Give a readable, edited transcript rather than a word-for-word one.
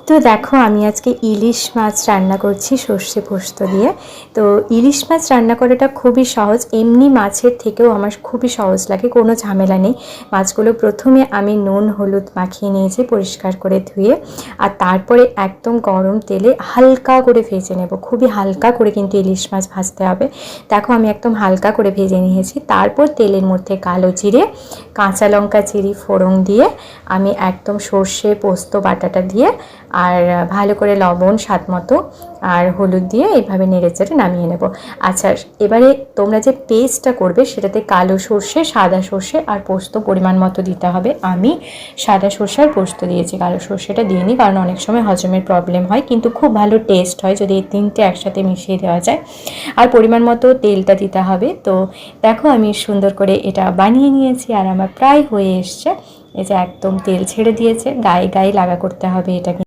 তো দেখো আমি আজকে ইলিশ মাছ রান্না করছি সর্ষে পোস্ত দিয়ে। তো ইলিশ মাছ রান্না করাটা খুবই সহজ, এমনি মাছের থেকেও আমার খুবই সহজ লাগে, কোনো ঝামেলা নেই। মাছগুলো প্রথমে আমি নুন হলুদ মাখিয়ে নিয়েছি পরিষ্কার করে ধুয়ে, আর তারপরে একদম গরম তেলে হালকা করে ভেজে নেব, খুবই হালকা করে কিন্তু ইলিশ মাছ ভাজতে হবে। দেখো আমি একদম হালকা করে ভেজে নিয়েছি। তারপর তেলের মধ্যে কালো জিরে কাঁচা লঙ্কা চিরি ফোড়ন দিয়ে আমি একদম সর্ষে পোস্ত বাটাটা দিয়ে আর ভালো করে লবণ স্বাদ মতো আর হলুদ দিয়ে এইভাবে নেড়েচেড়ে নামিয়ে নেব। আচ্ছা, এবারে তোমরা যে পেস্টটা করবে সেটাতে কালো সর্ষে সাদা সর্ষে আর পোস্ত পরিমাণ মতো দিতে হবে। আমি সাদা সর্ষে আর পোস্ত দিয়েছি, কালো সর্ষেটা দিইনি, কারণ অনেক সময় হজমের প্রবলেম হয়, কিন্তু খুব ভালো টেস্ট হয় যদি এই তিনটে একসাথে মিশিয়ে দেওয়া যায়। আর পরিমাণ মতো তেলটা দিতে হবে। তো দেখো আমি সুন্দর করে এটা বানিয়ে নিয়েছি আর আমার প্রায় হয়ে এসছে। এই যে একদম তেল ছেড়ে দিয়েছে, গায়ে গায়ে লাগা করতে হবে এটাকে।